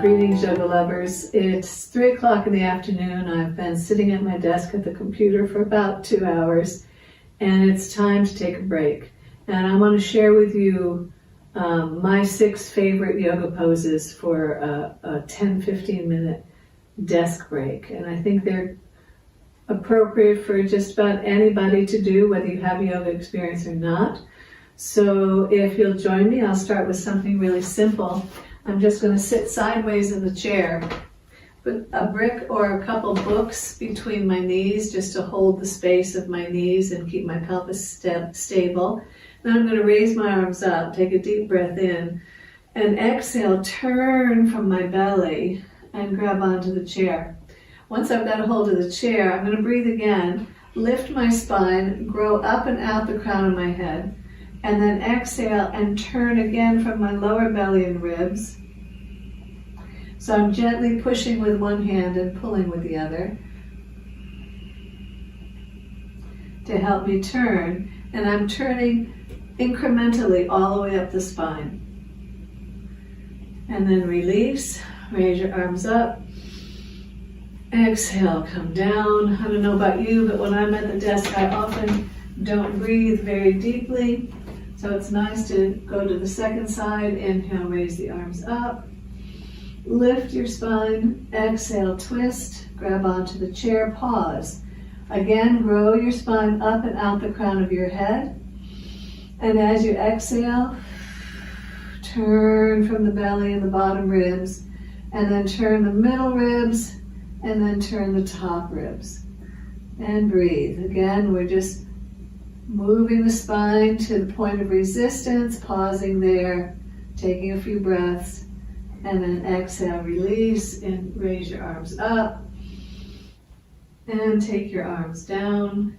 Greetings, yoga lovers. It's 3 o'clock in the afternoon. I've been sitting at my desk at the computer for about 2 hours, and it's time to take a break. And I want to share with you my 6 favorite yoga poses for a 10-15 minute desk break. And I think they're appropriate for just about anybody to do, whether you have yoga experience or not. So if you'll join me, I'll start with something really simple. I'm just going to sit sideways in the chair, put a brick or a couple books between my knees just to hold the space of my knees and keep my pelvis stable. Then I'm going to raise my arms up, take a deep breath in, and exhale, turn from my belly and grab onto the chair. Once I've got a hold of the chair, I'm going to breathe again, lift my spine, grow up and out the crown of my head, and then exhale and turn again from my lower belly and ribs. So I'm gently pushing with one hand and pulling with the other to help me turn. And I'm turning incrementally all the way up the spine. And then release, raise your arms up. Exhale, come down. I don't know about you, but when I'm at the desk, I often don't breathe very deeply. So it's nice to go to the second side. Inhale, raise the arms up. Lift your spine. Exhale, twist. Grab onto the chair. Pause. Again, grow your spine up and out the crown of your head. And as you exhale, turn from the belly and the bottom ribs. And then turn the middle ribs. And then turn the top ribs. And breathe. Again, we're just moving the spine to the point of resistance, pausing there, taking a few breaths, and then exhale, release, and raise your arms up, and take your arms down.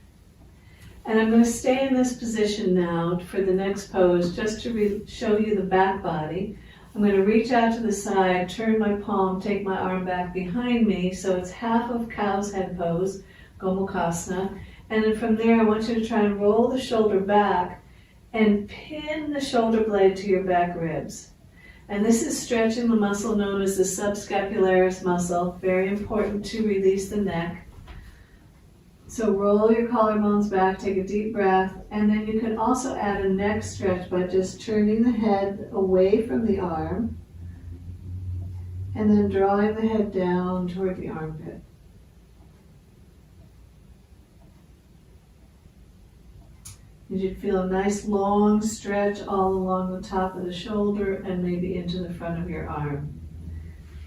And I'm going to stay in this position now for the next pose, just to show you the back body. I'm going to reach out to the side, turn my palm, take my arm back behind me, so it's half of cow's head pose, Gomukhasana. And then from there, I want you to try and roll the shoulder back and pin the shoulder blade to your back ribs. And this is stretching the muscle known as the subscapularis muscle. Very important to release the neck. So roll your collarbones back, take a deep breath, and then you can also add a neck stretch by just turning the head away from the arm and then drawing the head down toward the armpit. You should feel a nice long stretch all along the top of the shoulder and maybe into the front of your arm.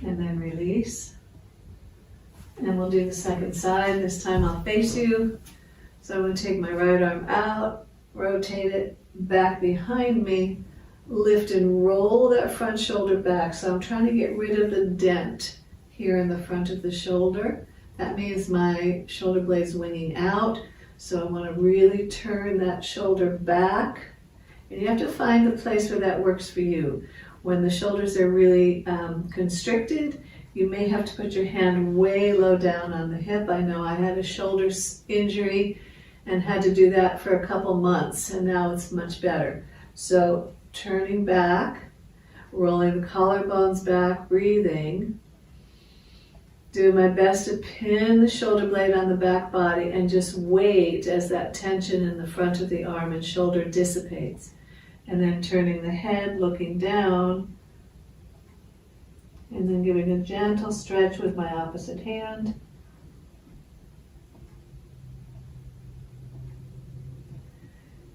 And then release. And we'll do the second side. This time I'll face you. So I'm going to take my right arm out, rotate it back behind me, lift and roll that front shoulder back. So I'm trying to get rid of the dent here in the front of the shoulder. That means my shoulder blade's winging out. So I want to really turn that shoulder back. And you have to find the place where that works for you. When the shoulders are really constricted, you may have to put your hand way low down on the hip. I know I had a shoulder injury and had to do that for a couple months, and now it's much better. So turning back, rolling the collarbones back, breathing. Do my best to pin the shoulder blade on the back body and just wait as that tension in the front of the arm and shoulder dissipates. And then turning the head, looking down, and then giving a gentle stretch with my opposite hand.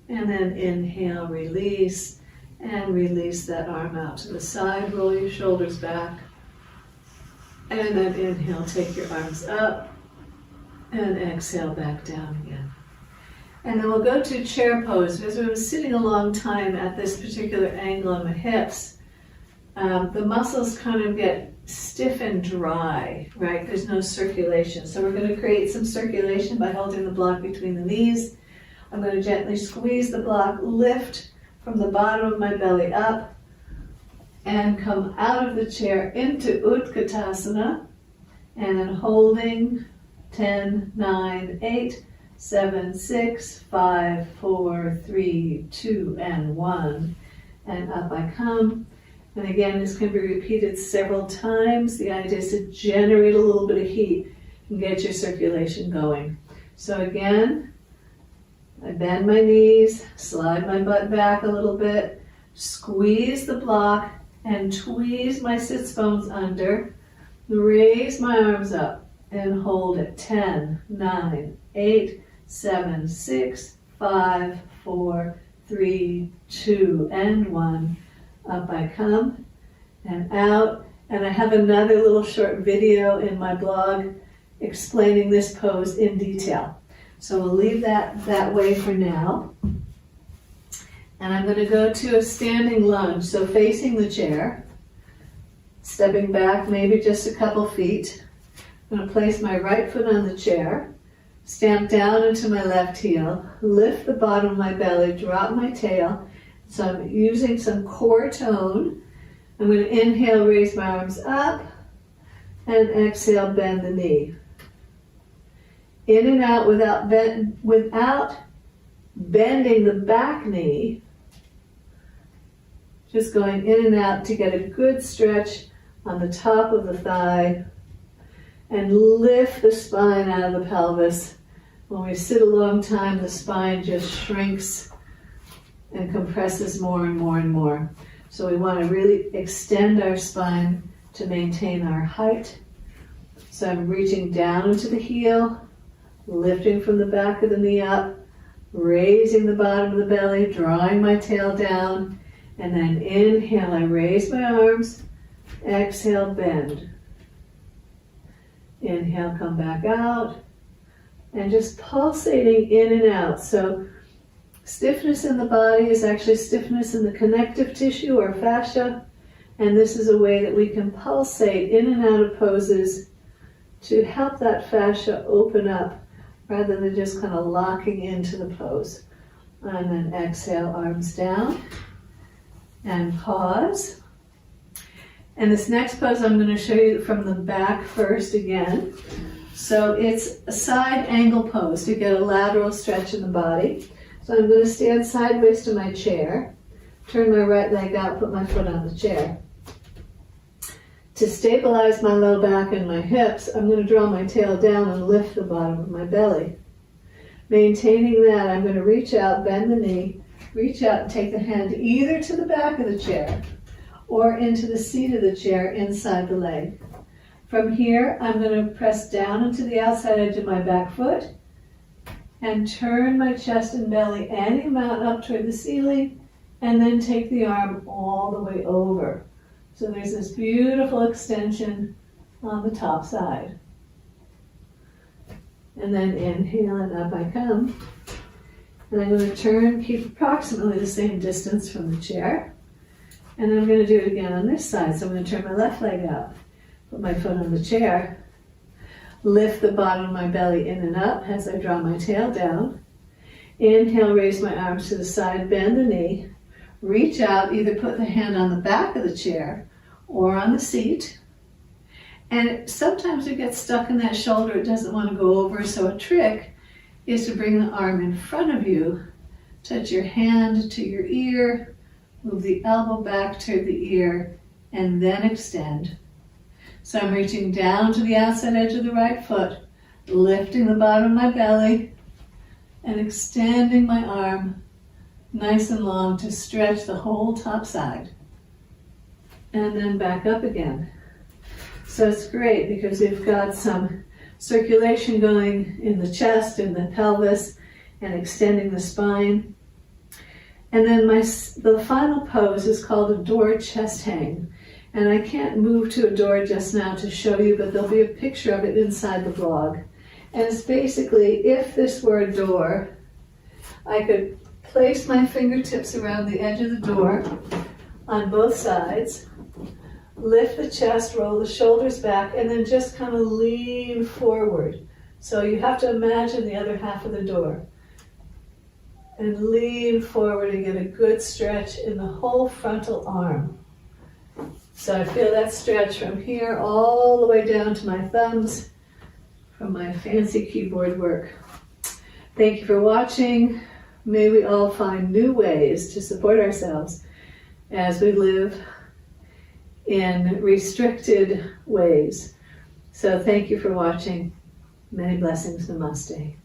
And then inhale, release, and release that arm out to the side. Roll your shoulders back. And then inhale, take your arms up, and exhale back down again. And then we'll go to chair pose. Because I was sitting a long time at this particular angle on my hips, the muscles kind of get stiff and dry, right? There's no circulation. So we're going to create some circulation by holding the block between the knees. I'm going to gently squeeze the block, lift from the bottom of my belly up, and come out of the chair into Utkatasana, and then holding 10, 9, 8, 7, 6, 5, 4, 3, 2, and 1. And up I come. And again, this can be repeated several times. The idea is to generate a little bit of heat and get your circulation going. So again, I bend my knees, slide my butt back a little bit, squeeze the block, and tweeze my sits bones under. Raise my arms up and hold it. 10, 9, 8, 7, 6, 5, 4, 3, 2, and 1. Up I come and out. And I have another little short video in my blog explaining this pose in detail. So we'll leave that way for now. And I'm going to go to a standing lunge, so facing the chair, stepping back maybe just a couple feet. I'm going to place my right foot on the chair, stamp down into my left heel, lift the bottom of my belly, drop my tail. So I'm using some core tone. I'm going to inhale, raise my arms up, and exhale, bend the knee. In and out without bending the back knee. Just going in and out to get a good stretch on the top of the thigh and lift the spine out of the pelvis. When we sit a long time, the spine just shrinks and compresses more and more and more. So we want to really extend our spine to maintain our height. So I'm reaching down into the heel, lifting from the back of the knee up, raising the bottom of the belly, drawing my tail down, and then inhale, I raise my arms, exhale, bend. Inhale, come back out, and just pulsating in and out. So stiffness in the body is actually stiffness in the connective tissue or fascia, and this is a way that we can pulsate in and out of poses to help that fascia open up rather than just kind of locking into the pose. And then exhale, arms down, and pause. And this next pose I'm going to show you from the back first again. So it's a side angle pose to get a lateral stretch in the body. So I'm going to stand sideways to my chair, turn my right leg out, put my foot on the chair. To stabilize my low back and my hips, I'm going to draw my tail down and lift the bottom of my belly. Maintaining that, I'm going to reach out, bend the knee, reach out and take the hand either to the back of the chair or into the seat of the chair inside the leg. From here, I'm going to press down into the outside edge of my back foot and turn my chest and belly any amount up toward the ceiling, and then take the arm all the way over. So there's this beautiful extension on the top side. And then inhale and up I come. And I'm going to turn, keep approximately the same distance from the chair. And I'm going to do it again on this side. So I'm going to turn my left leg out, put my foot on the chair, lift the bottom of my belly in and up as I draw my tail down. Inhale, raise my arms to the side, bend the knee, reach out, either put the hand on the back of the chair or on the seat. And sometimes it gets stuck in that shoulder, it doesn't want to go over, so a trick is to bring the arm in front of you, touch your hand to your ear, move the elbow back to the ear, and then extend. So I'm reaching down to the outside edge of the right foot, lifting the bottom of my belly, and extending my arm nice and long to stretch the whole top side. And then back up again. So it's great because we've got some circulation going in the chest and the pelvis and extending the spine. And then the final pose is called a door chest hang. And I can't move to a door just now to show you, but there'll be a picture of it inside the blog. And it's basically, if this were a door, I could place my fingertips around the edge of the door on both sides, lift the chest, roll the shoulders back, and then just kind of lean forward. So you have to imagine the other half of the door. And lean forward and get a good stretch in the whole frontal arm. So I feel that stretch from here all the way down to my thumbs from my fancy keyboard work. Thank you for watching. May we all find new ways to support ourselves as we live in restricted ways. So thank you for watching. Many blessings. Namaste.